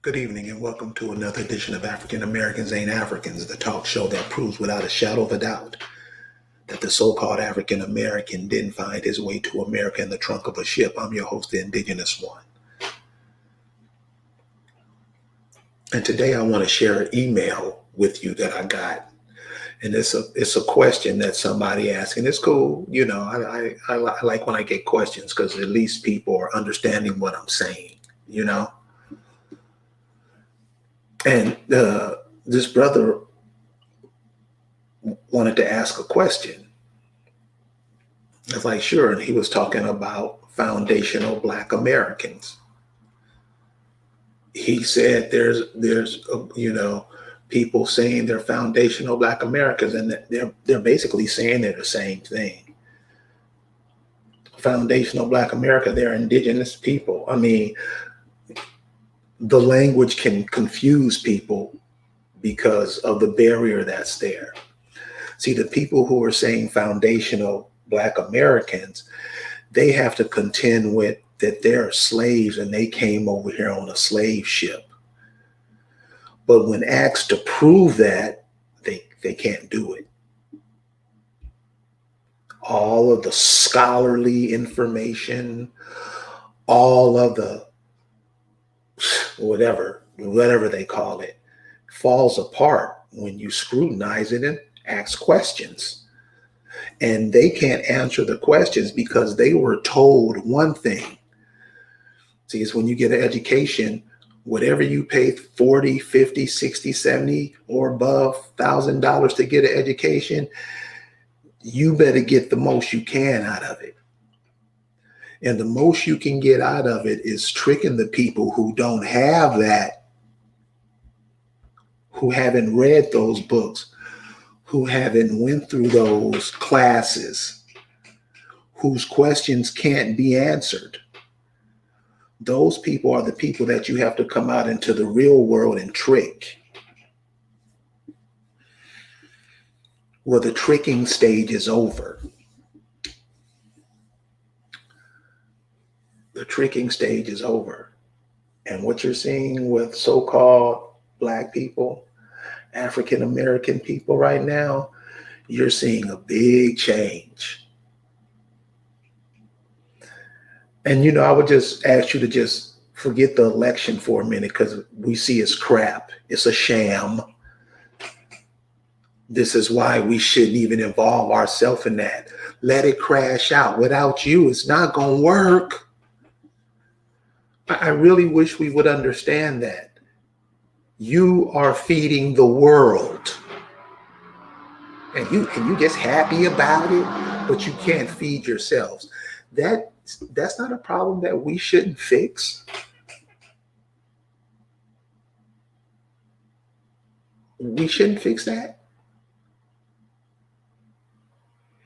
Good evening and welcome to another edition of African Americans Ain't Africans, the talk show that proves without a shadow of a doubt that the so-called African American didn't find his way to America in the trunk of a ship. I'm your host, the Indigenous One. And today I want to share an email with you that I got. And it's a question that somebody asked, and it's cool. I like when I get questions because at least people are understanding what I'm saying, you know? And this brother wanted to ask a question. I was like, sure. And he was talking about foundational Black Americans. He said there's people saying they're foundational Black Americans, and they're basically saying they're the same thing. Foundational Black America, they're indigenous people. I mean, the language can confuse people because of the barrier that's there. See, the people who are saying foundational Black Americans, they have to contend with that they're slaves and they came over here on a slave ship. But when asked to prove that, they can't do it. All of the scholarly information, all of the whatever they call it, falls apart when you scrutinize it and ask questions. And they can't answer the questions because they were told one thing. See, it's when you get an education, whatever you pay 40, 50, 60, 70 or above $1,000 to get an education, you better get the most you can out of it. And the most you can get out of it is tricking the people who don't have that, who haven't read those books, who haven't went through those classes, whose questions can't be answered. Those people are the people that you have to come out into the real world and trick. Well, the tricking stage is over. The tricking stage is over. And what you're seeing with so-called Black people, African American people right now, you're seeing a big change. And, I would just ask you to just forget the election for a minute because we see it's crap. It's a sham. This is why we shouldn't even involve ourselves in that. Let it crash out. Without you, it's not going to work. I really wish we would understand that. You are feeding the world. And you just happy about it, but you can't feed yourselves. That's not a problem that we shouldn't fix. We shouldn't fix that.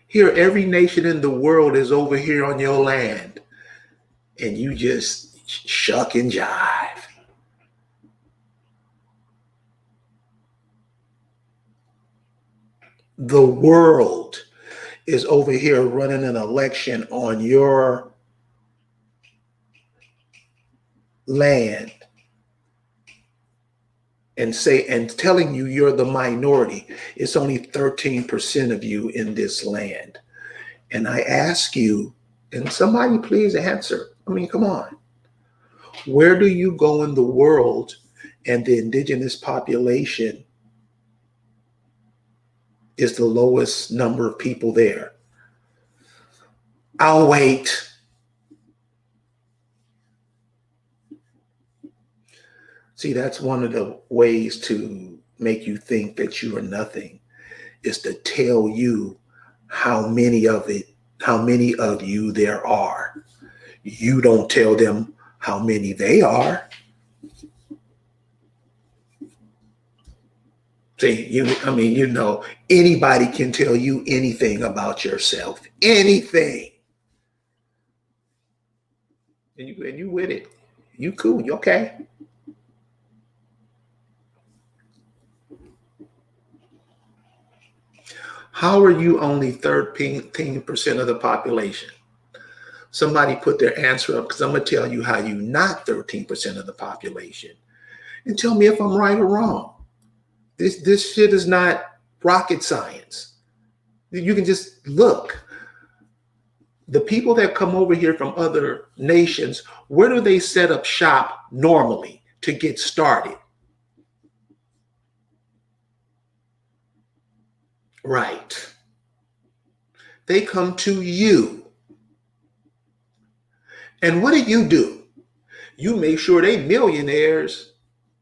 Here, every nation in the world is over here on your land, and you just shuck and jive. The world is over here running an election on your land and telling you you're the minority. It's only 13% of you in this land. And I ask you, and somebody please answer. I mean, come on. Where do you go in the world and the indigenous population is the lowest number of people there? I'll wait. See, that's one of the ways to make you think that you are nothing, is to tell you how many of you there are. You don't tell them how many they are. See, anybody can tell you anything about yourself, anything. And you with it. You cool, you okay. How are you only 13% of the population? Somebody put their answer up because I'm going to tell you how you're not 13% of the population. and tell me if I'm right or wrong. This shit is not rocket science. You can just look. The people that come over here from other nations, where do they set up shop normally to get started? Right. They come to you. And what do? You make sure they millionaires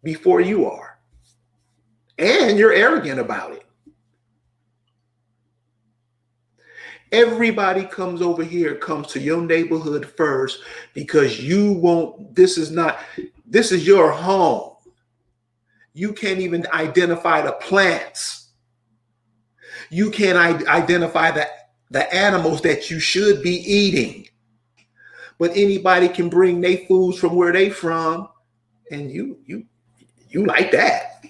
before you are. And you're arrogant about it. Everybody comes over here, comes to your neighborhood first because you won't, this is your home. You can't even identify the plants. You can't identify the animals that you should be eating. But anybody can bring their foods from where they from, and you like that.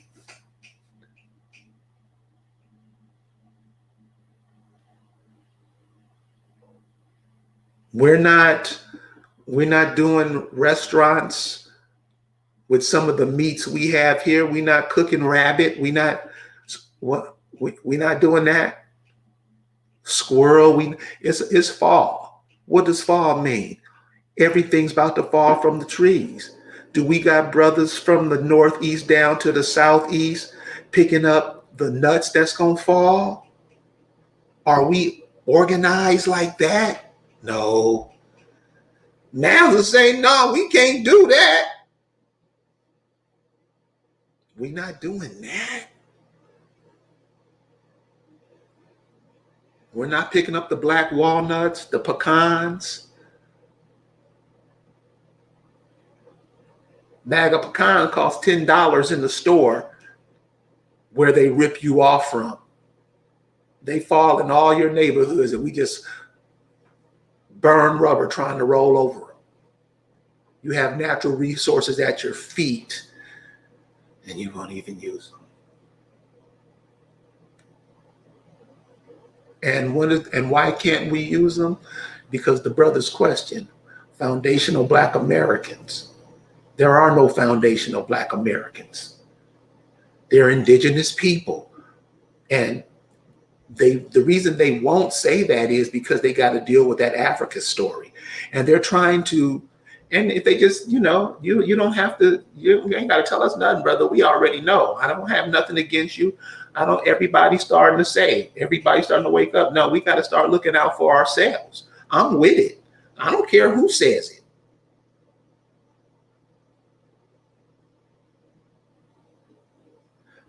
We're not doing restaurants with some of the meats we have here. We're not cooking rabbit. We're not doing that. Squirrel. It's fall. What does fall mean? Everything's about to fall from the trees. Do we got brothers from the northeast down to the southeast picking up the nuts that's gonna fall? Are we organized like that? No. Now they're saying, no, we can't do that. We're not doing that. We're not picking up the black walnuts, the pecans. Bag of pecan costs $10 in the store where they rip you off from. They fall in all your neighborhoods and we just burn rubber trying to roll over them. You have natural resources at your feet and you won't even use them. And why can't we use them? Because the brother's question, foundational Black Americans. There are no foundational Black Americans. They're indigenous people. And the reason they won't say that is because they got to deal with that Africa story. And they're trying to, and if they just, you don't have to, you ain't got to tell us nothing, brother. We already know. I don't have nothing against you. Everybody's starting to wake up. No, we got to start looking out for ourselves. I'm with it. I don't care who says it.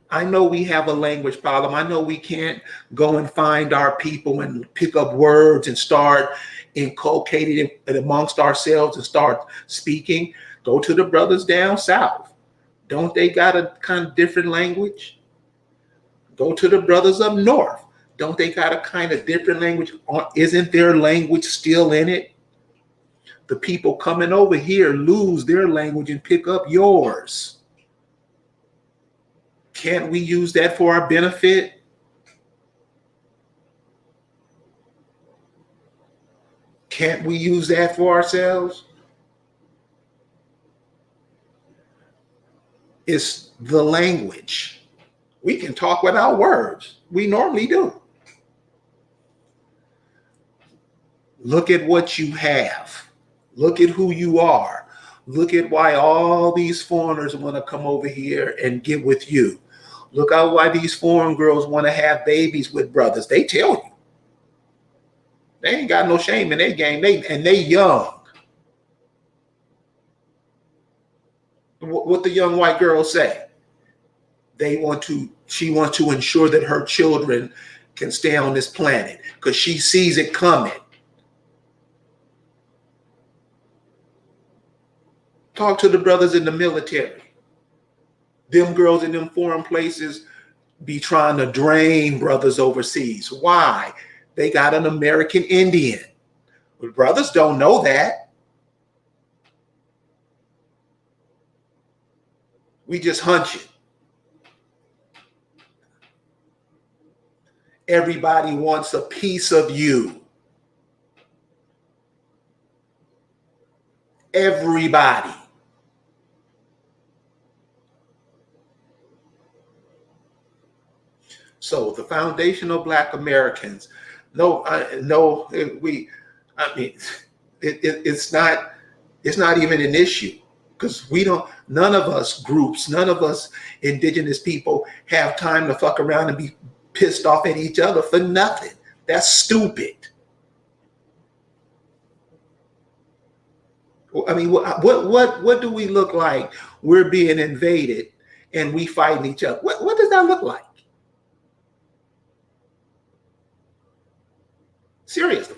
I know we have a language problem. I know we can't go and find our people and pick up words and start inculcating it amongst ourselves and start speaking. Go to the brothers down south. Don't they got a kind of different language? Go to the brothers up north. Don't they got a kind of different language? Isn't their language still in it? The people coming over here lose their language and pick up yours. Can't we use that for our benefit? Can't we use that for ourselves? It's the language. We can talk without words. We normally do. Look at what you have. Look at who you are. Look at why all these foreigners want to come over here and get with you. Look at why these foreign girls want to have babies with brothers. They tell you. They ain't got no shame in their game. They young. What the young white girls say? She wants to ensure that her children can stay on this planet because she sees it coming. Talk to the brothers in the military. Them girls in them foreign places be trying to drain brothers overseas. Why? They got an American Indian. But brothers don't know that. We just hunch it. Everybody wants a piece of you. Everybody. So the foundational Black Americans, no, no, we, I mean, it's not, it's not even an issue because we don't, none of us groups, none of us indigenous people have time to fuck around and be pissed off at each other for nothing. That's stupid. I mean, what do we look like? We're being invaded and we fighting each other. What does that look like? Seriously.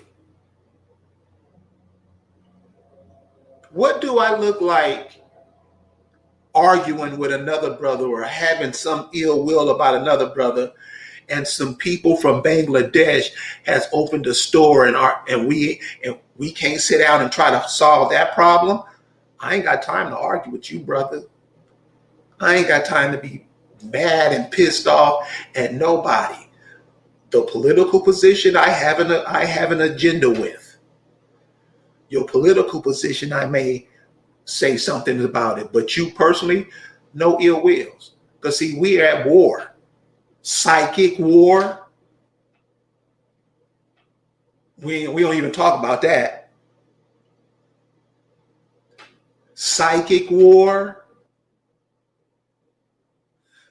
What do I look like arguing with another brother or having some ill will about another brother, and some people from Bangladesh has opened a store and we can't sit down and try to solve that problem? I ain't got time to argue with you, brother. I ain't got time to be mad and pissed off at nobody. The political position I have an agenda with. Your political position, I may say something about it, but you personally, no ill wills. Because see, we are at war. Psychic war. We don't even talk about that. Psychic war.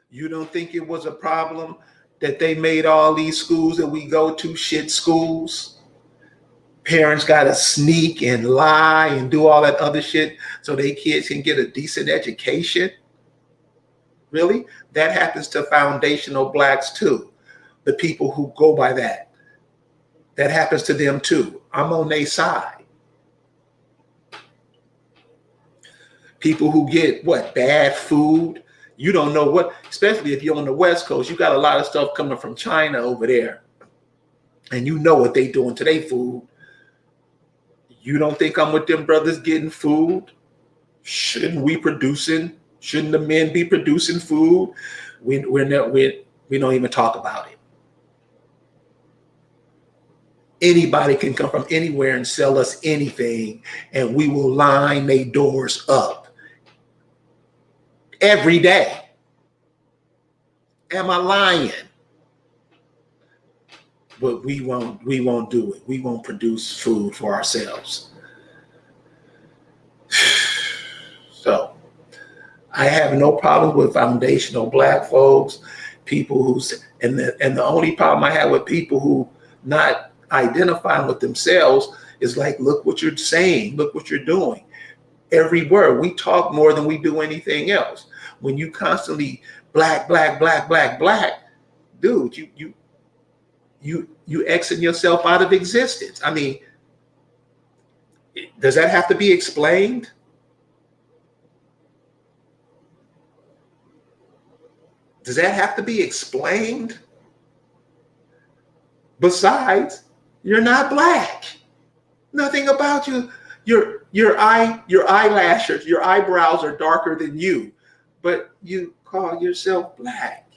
You don't think it was a problem that they made all these schools that we go to shit schools? Parents got to sneak and lie and do all that other shit so their kids can get a decent education. Really? That happens to foundational Blacks too. The people who go by that. That happens to them too. I'm on their side. People who get what? Bad food. You don't know what, especially if you're on the West Coast, you got a lot of stuff coming from China over there. And you know what they doing to their food. You don't think I'm with them brothers getting food? Shouldn't the men be producing food? We don't even talk about it. Anybody can come from anywhere and sell us anything, and we will line their doors up every day. Am I lying? But we won't do it. We won't produce food for ourselves. So I have no problem with foundational Black folks, people and the only problem I have with people who not identifying with themselves is like, look what you're saying, look what you're doing. Every word, we talk more than we do anything else. When you constantly black, dude, you exit yourself out of existence. I mean, does that have to be explained? Does that have to be explained? Besides, you're not Black. Nothing about you. Your eyelashes, your eyebrows are darker than you, but you call yourself Black.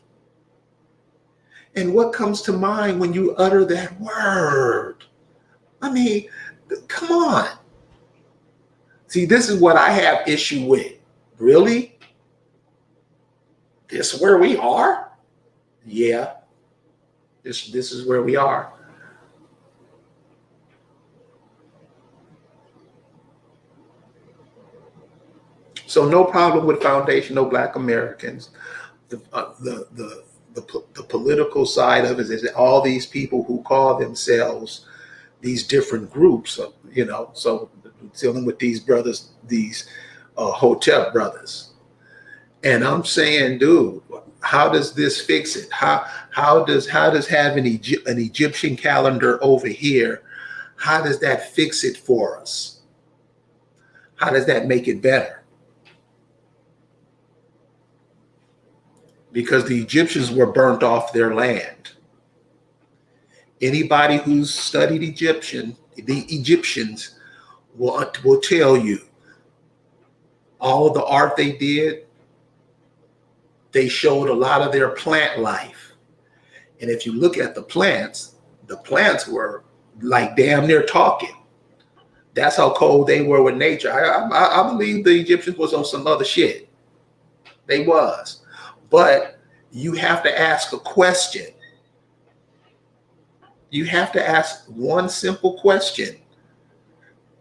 And what comes to mind when you utter that word? I mean, come on. See, this is what I have issue with. Really? This is where we are? Yeah. This is where we are. So no problem with foundational Black Americans. The political side of it is that all these people who call themselves these different groups, so dealing with these brothers, these Hotep brothers. And I'm saying, dude, how does this fix it? How does having an Egyptian calendar over here, how does that fix it for us? How does that make it better? Because the Egyptians were burnt off their land. Anybody who's studied the Egyptians will tell you all of the art they did, they showed a lot of their plant life. And if you look at the plants were like damn near talking. That's how cold they were with nature. I believe the Egyptians was on some other shit. They was. But you have to ask a question. You have to ask one simple question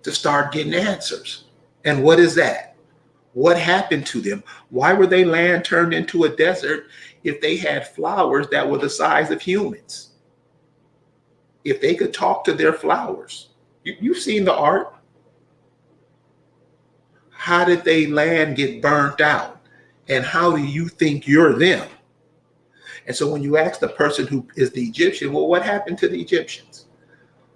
to start getting answers. And what is that? What happened to them? Why were they land turned into a desert if they had flowers that were the size of humans? If they could talk to their flowers. You've seen the art. How did they land get burnt out? And how do you think you're them? And so when you ask the person who is the Egyptian, well, what happened to the Egyptians?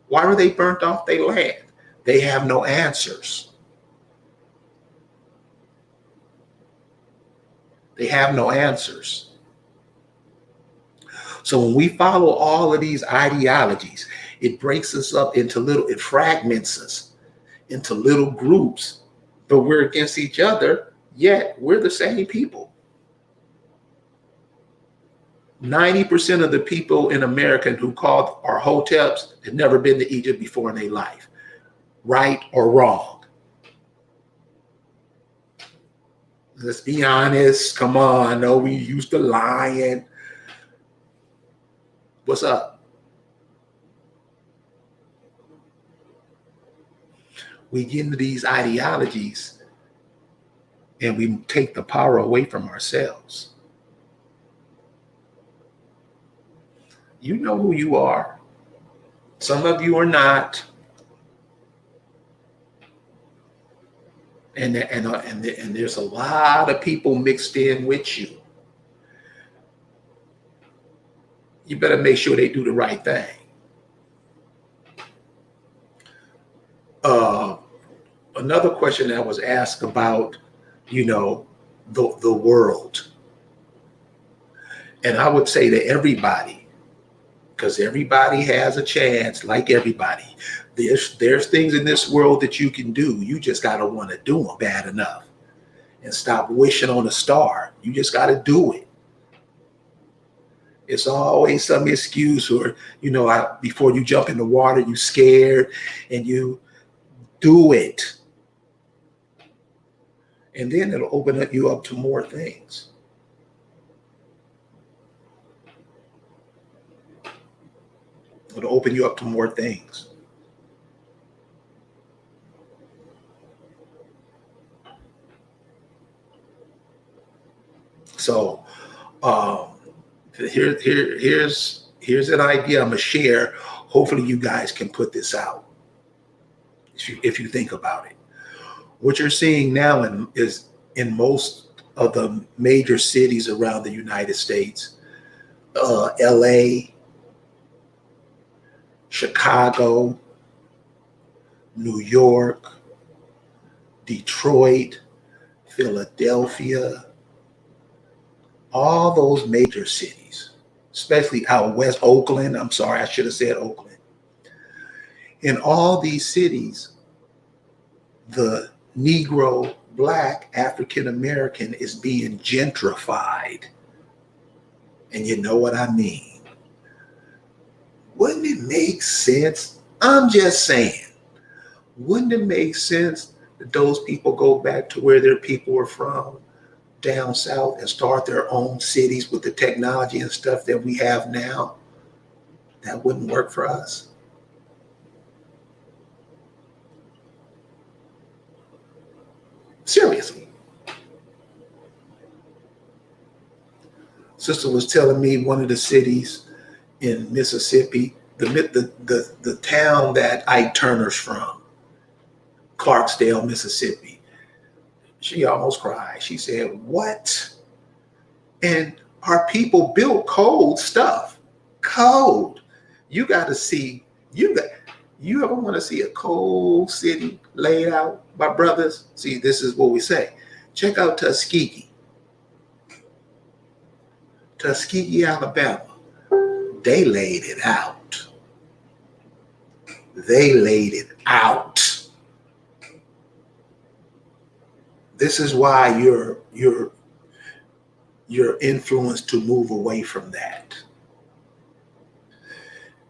Why were they burnt off their land? They have no answers. They have no answers. So when we follow all of these ideologies, it breaks us up into it fragments us into little groups, but we're against each other, yet we're the same people. 90% of the people in America who called our hoteps had never been to Egypt before in their life, right or wrong. Let's be honest. Come on. No, we used to lying. What's up? We get into these ideologies and we take the power away from ourselves. You know who you are. Some of you are not. And there's a lot of people mixed in with you. You better make sure they do the right thing. Another question that was asked about, the world. And I would say to everybody, because everybody has a chance, like everybody. There's things in this world that you can do. You just got to want to do them bad enough. And stop wishing on a star. You just got to do it. It's always some excuse or, before you jump in the water, you scared and you do it. And then it'll open you up to more things. It'll open you up to more things. So here's an idea I'm gonna share. Hopefully you guys can put this out if you think about it. What you're seeing now is in most of the major cities around the United States, LA, Chicago, New York, Detroit, Philadelphia, all those major cities, especially out west, Oakland. I'm sorry, I should have said Oakland. In all these cities, the Negro, Black, African American is being gentrified. And you know what I mean? Wouldn't it make sense? I'm just saying, wouldn't it make sense that those people go back to where their people are from, down south, and start their own cities with the technology and stuff that we have now? That wouldn't work for us. Seriously. Sister was telling me one of the cities in Mississippi, the town that Ike Turner's from, Clarksdale, Mississippi. She almost cried. She said, "What?" And our people built cold stuff. Cold. You got to see. You ever want to see a cold city laid out by brothers? See, this is what we say. Check out Tuskegee. Tuskegee, Alabama. They laid it out. They laid it out. This is why you're influenced to move away from that.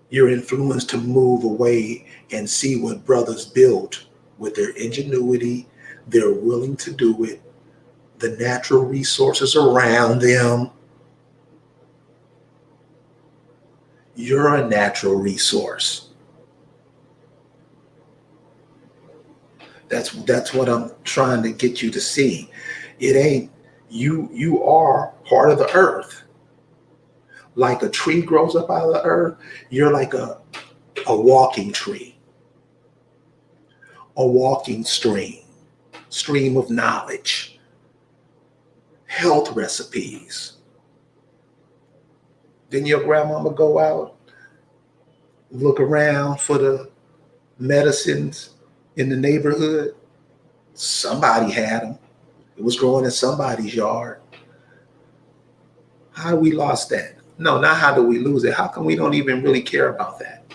You're influenced to move away and see what brothers built with their ingenuity. They're willing to do it. The natural resources around them. You're a natural resource. That's what I'm trying to get you to see. It ain't you are part of the earth. Like a tree grows up out of the earth, you're like a walking tree, a walking stream of knowledge, health recipes. Didn't your grandmama go out, look around for the medicines in the neighborhood? Somebody had them. It was growing in somebody's yard. How we lost that? No, not how do we lose it? How come we don't even really care about that?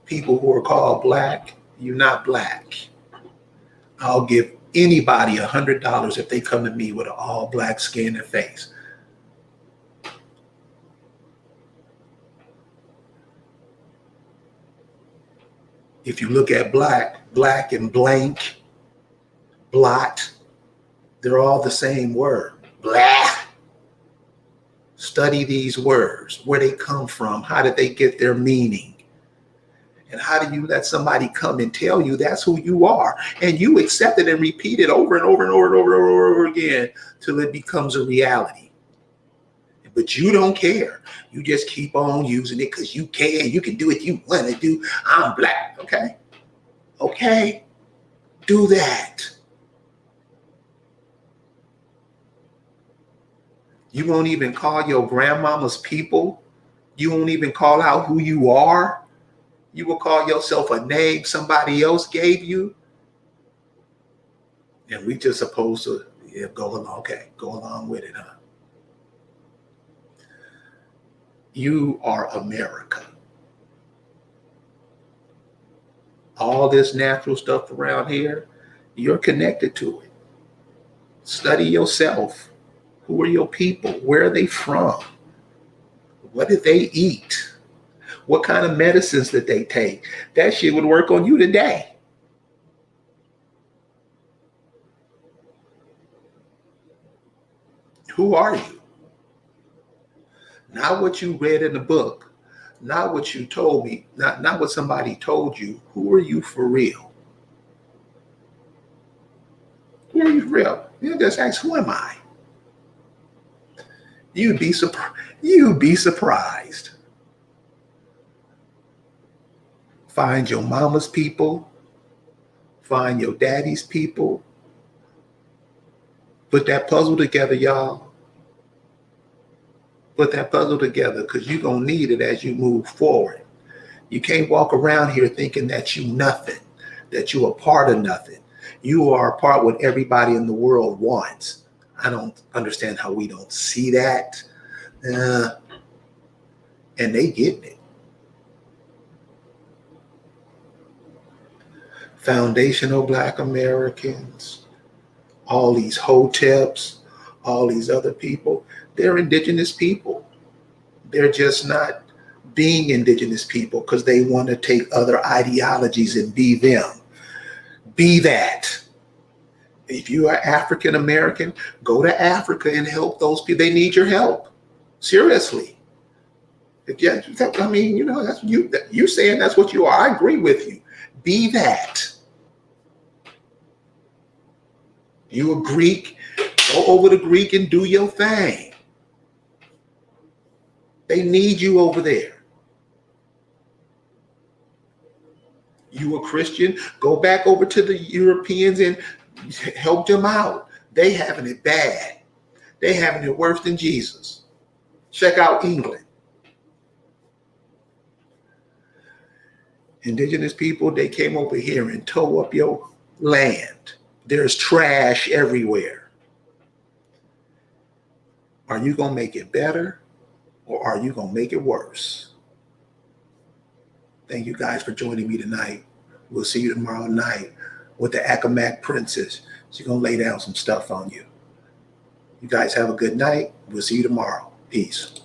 People who are called black, you're not black. I'll give anybody $100 if they come to me with an all black skin and face. If you look at black and blank, blot, they're all the same word. Blah. Study these words, where they come from, how did they get their meaning? And how do you let somebody come and tell you that's who you are? And you accept it and repeat it over and over and over and over and over again till it becomes a reality. But you don't care. You just keep on using it because you can. You can do what you want to do. I'm black. Okay. Okay. Do that. You won't even call your grandmama's people. You won't even call out who you are. You will call yourself a name somebody else gave you. And we just supposed to go along. Okay, go along with it, huh? You are America. All this natural stuff around here, you're connected to it. Study yourself. Who are your people? Where are they from? What did they eat? What kind of medicines did they take? That shit would work on you today. Who are you? Not what you read in the book, not what you told me, not what somebody told you. Who are you for real? Who are you for real? You just ask, who am I? You'd be surprised. You'd be surprised. Find your mama's people. Find your daddy's people. Put that puzzle together, y'all. Put that puzzle together because you're going to need it as you move forward. You can't walk around here thinking that you nothing, that you're a part of nothing. You are a part of what everybody in the world wants. I don't understand how we don't see that. And they getting it. Foundational Black Americans, all these hoteps, all these other people, they're indigenous people. They're just not being indigenous people because they want to take other ideologies and be them. Be that. If you are African American, go to Africa and help those people. They need your help. Seriously. I mean, you know, that's you saying that's what you are. I agree with you. Be that. You a Greek, go over to Greek and do your thing. They need you over there. You a Christian, go back over to the Europeans and help them out. They having it bad. They having it worse than Jesus. Check out England. Indigenous people, they came over here and tore up your land. There's trash everywhere. Are you going to make it better or are you going to make it worse? Thank you guys for joining me tonight. We'll see you tomorrow night with the Accomack Princess. She's going to lay down some stuff on you. You guys have a good night. We'll see you tomorrow. Peace.